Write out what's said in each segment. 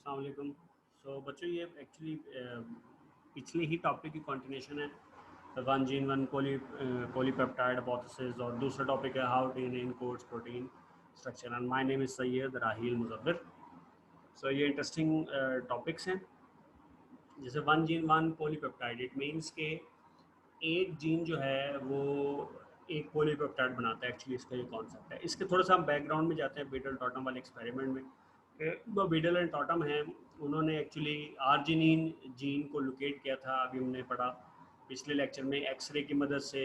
अस्सलाम वालेकुम। बच्चों ये एक्चुअली पिछले ही टॉपिक की कंटिन्यूशन है। One gene one polypeptide hypothesis और दूसरा टॉपिक है how DNA encodes protein structure and my name is Syed Raheel Muzaffar. ये इंटरेस्टिंग टॉपिक्स हैं। जैसे one gene one polypeptide it means के एक जीन जो है वो एक पॉलीपेप्टाइड बनाता है। एक्चुअली इसका ये कॉन्सेप्ट है। इसके थोड़ा सा हम बैकग्राउंड में जाते हैं बीटल टॉटम वाले एक्सपेरिमेंट में। जो बीटल एंड टॉटम हैं उन्होंने एक्चुअली आर्जिनिन जीन को लोकेट किया था। अभी हमने पढ़ा पिछले लेक्चर में एक्सरे की मदद से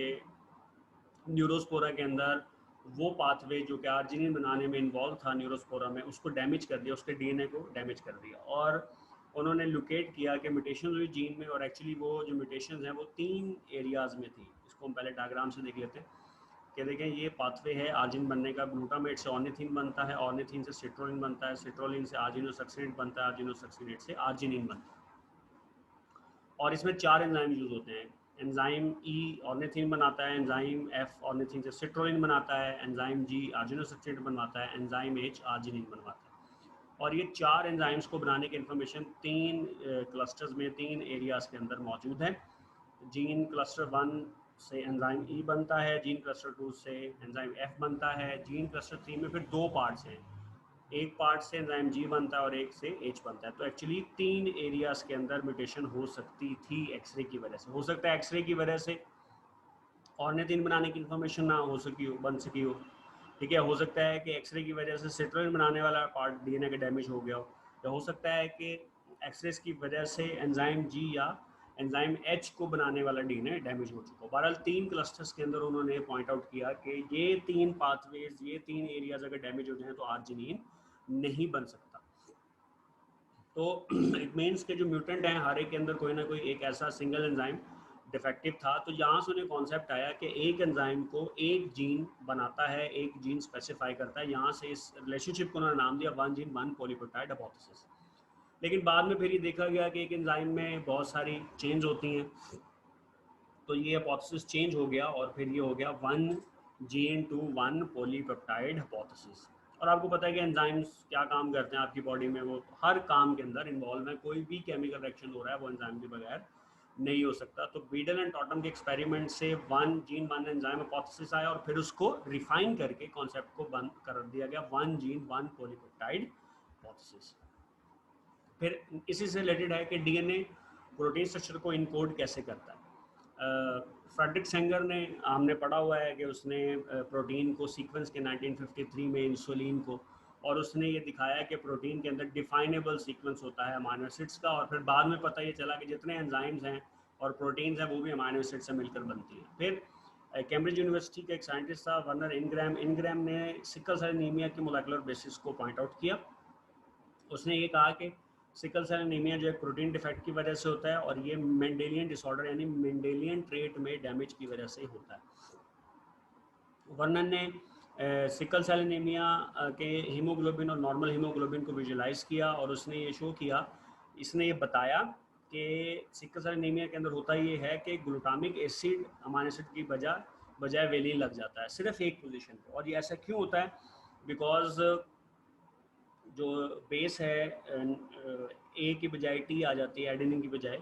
न्यूरोस्पोरा के अंदर वो पाथवे जो कि आर्जिनिन बनाने में इन्वॉल्व था न्यूरोस्पोरा में, उसको डैमेज कर दिया, उसके डीएनए को डैमेज कर दिया। और उन्होंने लोकेट किया कि म्यूटेशन हुई जीन में, और एक्चुअली वो जो म्यूटेशन हैं वो 3 एरियाज़ में थी। इसको हम पहले डायग्राम से देख लेते हैं कि देखें ये पाथवे है आर्जिन बनने का। ग्लूटामेट से ऑर्निथिन बनता है, ऑर्निथिन से सिट्रोलिन बनता है, सिट्रोलिन से आर्जिनोसक्सिनेट बनता है, आर्जिनोसक्सिनेट से आर्जिनिन बनता है। और इसमें 4 एंजाइम यूज होते हैं। एंजाइम ई ऑर्निथिन बनाता है, एंजाइम एफ ऑर्निथिन से सिट्रोलिन बनाता है, एंजाइम जी आर्जिनोसक्सिनेट बनवाता है, एंजाइम एच आर्जिनिन बनवाता है। और ये 4 एंजाइम्स को बनाने की इन्फॉर्मेशन 3 क्लस्टर्स में, 3 एरियाज़ के अंदर मौजूद है। जीन क्लस्टर 1 से एंजाइम ई बनता है, जीन क्लस्टर 2 से एंजाइम एफ बनता है, जीन क्लस्टर 3 में फिर 2 पार्ट्स हैं। एक पार्ट से एंजाइम जी बनता है और एक से एच बनता है। तो एक्चुअली 3 एरियाज़ के अंदर म्यूटेशन हो सकती थी एक्सरे की वजह से। हो सकता है एक्सरे की वजह से ऑर्निथिन बनाने की इन्फॉर्मेशन ना हो सकी हो, बन सकी हो। ठीक है, हो सकता है कि एक्सरे की वजह से सिट्रोलिन बनाने वाला पार्ट डीएनए का डैमेज हो गया हो, या हो सकता है कि एक्सरेस की वजह से एंजाइम जी या एंजाइम एच को बनाने वाला डीएनए डैमेज हो चुका हो। बहरहाल 3 क्लस्टर्स के अंदर उन्होंने पॉइंट आउट किया कि ये 3 पाथवेज, ये 3 एरियाज अगर डैमेज हो जाए तो आर्जिनिन नहीं बन सकता। तो इट मीन्स के जो म्यूटेंट हैं हर एक के अंदर कोई ना कोई एक ऐसा सिंगल एंजाइम डिफेक्टिव था। तो यहाँ से उन्हें कॉन्सेप्ट आया कि एक एंजाइम को एक जीन बनाता है, एक जीन स्पेसिफाई करता है। यहाँ से इस रिलेशनशिप को उन्होंने नाम दिया one gene one polypeptide hypothesis. लेकिन बाद में फिर ये देखा गया कि एक एंजाइम में बहुत सारी चेंज होती हैं, तो ये हाइपोथेसिस चेंज हो गया और फिर ये हो गया one gene to one polypeptide hypothesis. और आपको पता है कि एंजाइम्स क्या काम करते हैं आपकी बॉडी में, वो हर काम के अंदर इन्वॉल्व है। कोई भी केमिकल रिएक्शन हो रहा है वो एंजाइम के बगैर नहीं हो सकता। तो बीडल एंड टॉटम के एक्सपेरिमेंट से one gene one enzyme hypothesis आया और फिर उसको रिफाइन करके कॉन्सेप्ट को बंद कर दिया गया one gene one polypeptide hypothesis. फिर इसी से रिलेटेड है कि डीएनए प्रोटीन स्ट्रक्चर को इनकोड कैसे करता है। फ्रेडरिक सेंगर ने, हमने पढ़ा हुआ है कि उसने प्रोटीन को सीक्वेंस के 1953 में इंसुलिन को, और उसने ये दिखाया कि प्रोटीन के अंदर डिफाइनेबल सीक्वेंस होता है अमाइनो एसिड्स का। और फिर बाद में पता ये चला कि जितने एंजाइम्स हैं और प्रोटीन्स हैं वो भी अमाइनो एसिड से मिलकर बनती हैं। फिर कैम्ब्रिज यूनिवर्सिटी के एक साइंटिस्ट था वर्नर इनग्रैम ने सिकल सेल एनीमिया के मोलेकुलर बेसिस को पॉइंट आउट किया। उसने ये कहा कि सिकल सेल एनीमिया जो एक प्रोटीन डिफेक्ट की वजह से होता है, और ये मेंडेलियन डिसऑर्डर यानी मेंडेलियन ट्रेट में डैमेज की वजह से होता है। वर्नन ने सिकल सेल एनीमिया के हीमोग्लोबिन और नॉर्मल हीमोग्लोबिन को विजुलाइज किया, और उसने ये शो किया, इसने ये बताया कि सिकल सेल एनीमिया के अंदर होता ये है कि ग्लूटामिक एसिड अमाइनो एसिड की बजाय वेलिन लग जाता है सिर्फ एक पोजीशन पे। और ये ऐसा क्यों होता है? बिकॉज जो बेस है ए की बजाय टी आ जाती है, एडेनिन की बजाय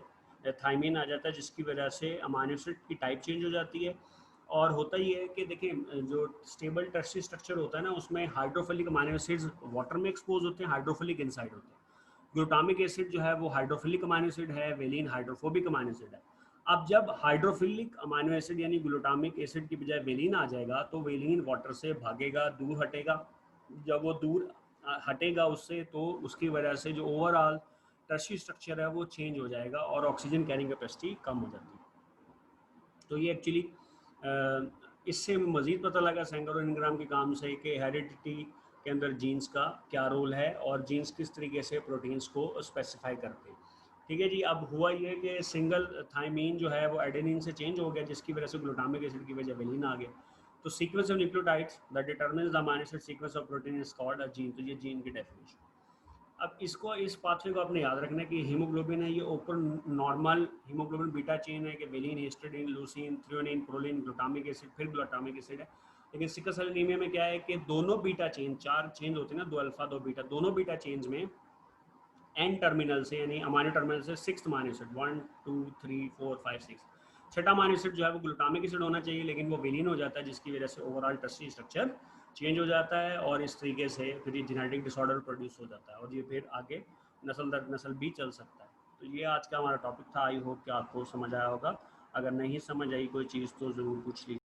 थाइमिन आ जाता है, जिसकी वजह से अमाइनो एसिड की टाइप चेंज हो जाती है। और होता ही है कि देखिए जो स्टेबल टर्शियरी स्ट्रक्चर होता है ना, उसमें हाइड्रोफिलिक अमाइनो एसिड्स वाटर में एक्सपोज होते हैं, हाइड्रोफिलिक इनसाइड होते हैं। ग्लूटामिक एसिड जो है वो हाइड्रोफिलिक अमाइनो एसिड है, वेलिन हाइड्रोफोबिक अमाइनो एसिड है। अब जब हाइड्रोफिलिक अमाइनो एसिड यानी ग्लूटामिक एसिड की बजाय वेलिन आ जाएगा तो वेलिन वाटर से भागेगा, दूर हटेगा। जब वो दूर हटेगा उससे, तो उसकी वजह से जो ओवरऑल टर्शियरी स्ट्रक्चर है वो चेंज हो जाएगा और ऑक्सीजन कैरिंग कैपेसिटी कम हो जाती है। तो ये एक्चुअली इससे मज़ीद पता लगा सेंगर और इनग्राम के काम से कि हेरिडिटी के अंदर जीन्स का क्या रोल है और जीन्स किस तरीके से प्रोटीन्स को स्पेसिफाई करते हैं। ठीक है जी। अब हुआ ये कि सिंगल थाइमीन जो है वो एडेनिन से चेंज हो गया, जिसकी वजह से ग्लूटामिक एसिड की वजह वेलिन आ गया। तो sequence of nucleotides that determines the amino acid sequence of protein is called a gene. तो ये जीन की डेफिनेशन। अब इसको, इस पाथवे को आपने याद रखना है कि हीमोग्लोबिन है, ये open normal haemoglobin beta chain है कि valine, histidine, leucine, threonine, proline, glutamic acid, फिर ग्लूटामिक एसिड है। लेकिन सिकल सेल एनीमिया में क्या है कि दोनों बीटा चेन, 4 चेन होते हैं ना, 2 अल्फा 2 बीटा, दोनों बीटा चेन्स में एन टर्मिनल से, यानी अमाइनो टर्मिनल से 6th अमाइनो एसिड, 1 2 3 4 5 6, छठा अमाइनो एसिड जो है वो ग्लूटामिक एसिड होना चाहिए, लेकिन वो विलीन हो जाता है, जिसकी वजह से ओवरऑल टर्सरी स्ट्रक्चर चेंज हो जाता है, और इस तरीके से फिर ये जेनेटिक डिसऑर्डर प्रोड्यूस हो जाता है, और ये फिर आगे नस्ल दर नस्ल भी चल सकता है। तो ये आज का हमारा टॉपिक था। आई होप कि आपको समझ आया होगा। अगर नहीं समझ आई कोई चीज़ तो ज़रूर पूछ लीजिए।